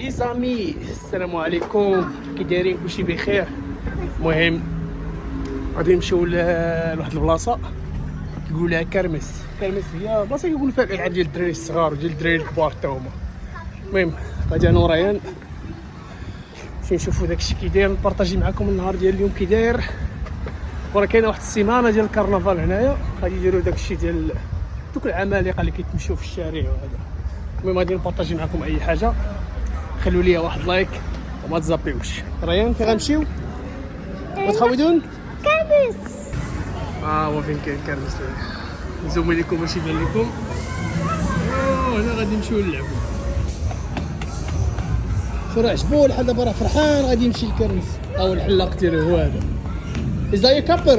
لي زامي السلام عليكم، كي دايرين؟ كلشي بخير. المهم غادي نمشيو لواحد البلاصه كيقولوا لها كرمس. كرمس هي بلاصه كيكونوا فيها الالعاب ديال الدراري الصغار وديال الدراري الكبار حتى هما. المهم غادي انا وريان نمشي نشوفوا داكشي كي داير، نبارطاجي معكم النهار ديال اليوم كي داير. وراه كاينه واحد السيمانه ديال الكرنفال هنايا، غادي يديروا داكشي ديال دوك العمالقه اللي كيتمشوا في الشارع وهذا. المهم غادي نبارطاجي معكم اي حاجه، خلوا لي واحد لايك وما تزابيوش. ريان فين غنمشيو؟ وتحودون كرمس. هو فين كاين كرمس؟ نزوم لكم باش يبان لكم. هنا غادي نمشيو نلعبوا. شو راه عجبو الحال دابا، راه فرحان غادي يمشي للكرمس. الحلاق ديالو هو هذا. Is that your copper?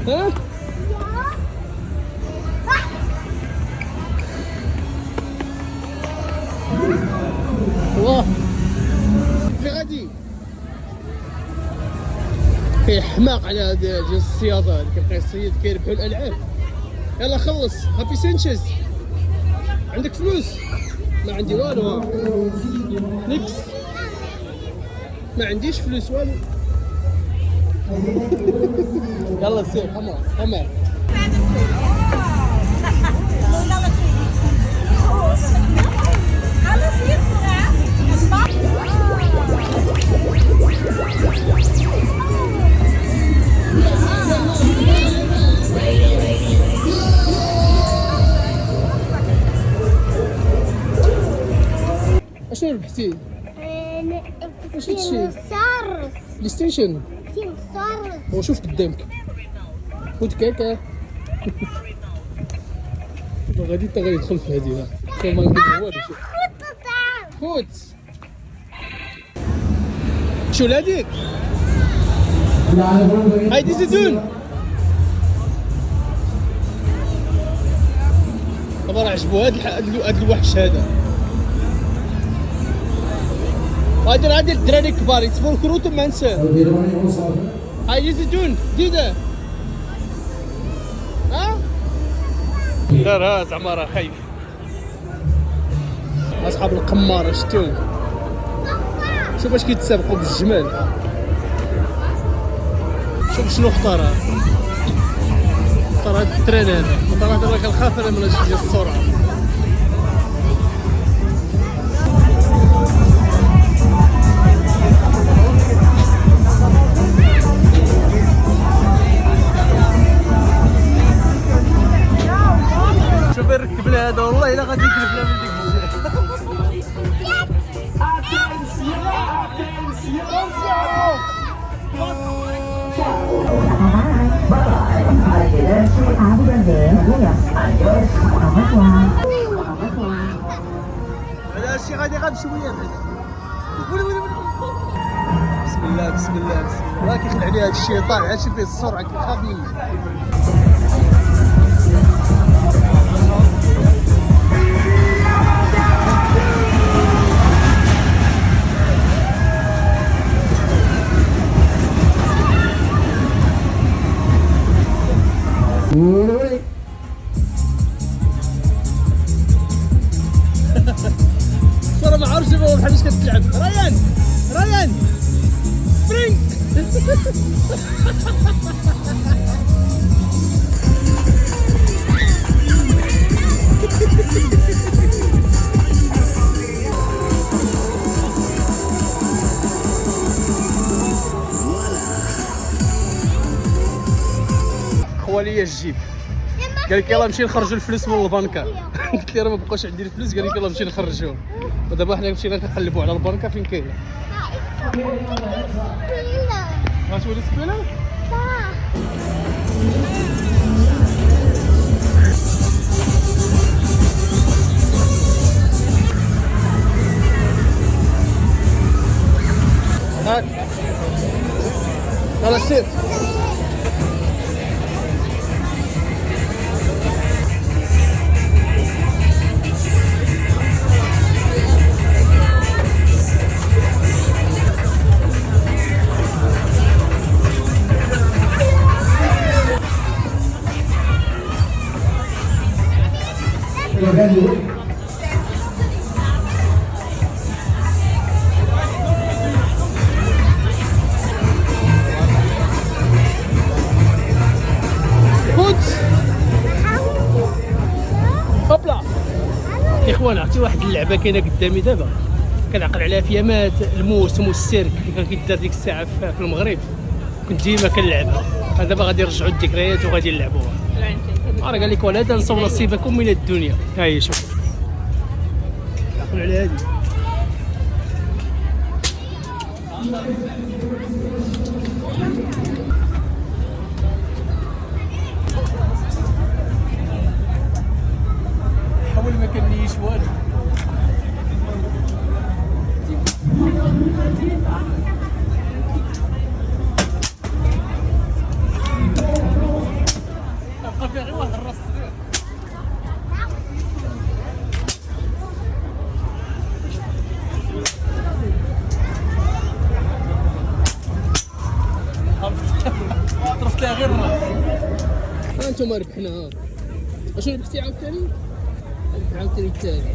ها؟ واه فين غادي؟ كيحماق على ديال الصياده اللي كيبقى يصيد كيربحوا الالعاب. يلا خلص. هابي سانشيز، عندك فلوس؟ ما عندي والو. نيكس، ما عنديش فلوس والو. يلا سير. كمان اشنو ربحتي؟ واش هادشي؟ بلاي ستيشن. وشوف قدامك خذ كاكا. غادي حتى غيدخل في هذه. كاين ما ندير والو. خذ شو هذيك؟ هايدي زيتون. دابا راه عجبو هاد الوحش هذا. هادي راه ديال الدراري الكبار يتسموا الكروت ما نساه. هاي زيتون جديدة. لا راه زعما راه خايف. اصحاب القمارة شتو شوف باش كيتسابقوا بالجمال. شوف شنو اختار هاد الترين هذا. طبعا دابا كنخاف انا من هادشي ديال السرعة. شوف ركبنا هذا والله الا غادي يقلبنا من ديك هذا الشيء غادي غاب شويه بعدا. بسم الله بسم الله بسم الله. راه كيخلع عليه هذا الشيطان، عاد شوف فيه السرعه كيخاف منه. صراحة ما عرفتش بحال اش كتلعب. ريان سبرينغ. خوالي الجيب قال لك يلا نمشي نخرجوا الفلوس من البنكه. قلت له راه ما بقاش عندي الفلوس. قال لك يلا نمشي نخرجوهم. ودابا حنا مشينا نقلبوا على البنكه فين كاينه. غتولي سبيله؟ هاك يلا سير. لعبه كاينه قدامي دابا كنعقل عليها في ايامات الموسم والسيرك اللي كان كيدار ديك الساعه في المغرب، كنت ديما كنلعبها. دابا غادي نرجعوا الذكريات وغادي نلعبوها. راه قال لك ولا تنسوا نصيبكم من الدنيا. ها هي شوف عقلوا على هادي. حاول ما كنيش والو. بقى فيها غير واحد الراس صغير. طرفت لها غير الراس. ها انتم ربحنا. ها اشنو ربحتي عاوتاني؟ عاوتاني التالي.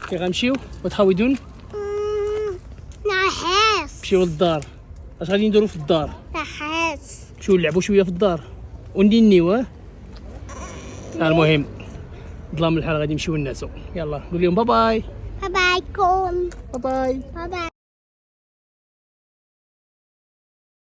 كي غنمشيو وتحاودون نحاس نمشيو للدار. اش غادي نديرو في الدار؟ نحاس نمشيو نلعبو شويه في الدار وندينيو. المهم ظلام الحال غادي نمشيو ننعسو. يلا قول لهم باي باي. باي باي كون باي باي. باي باي.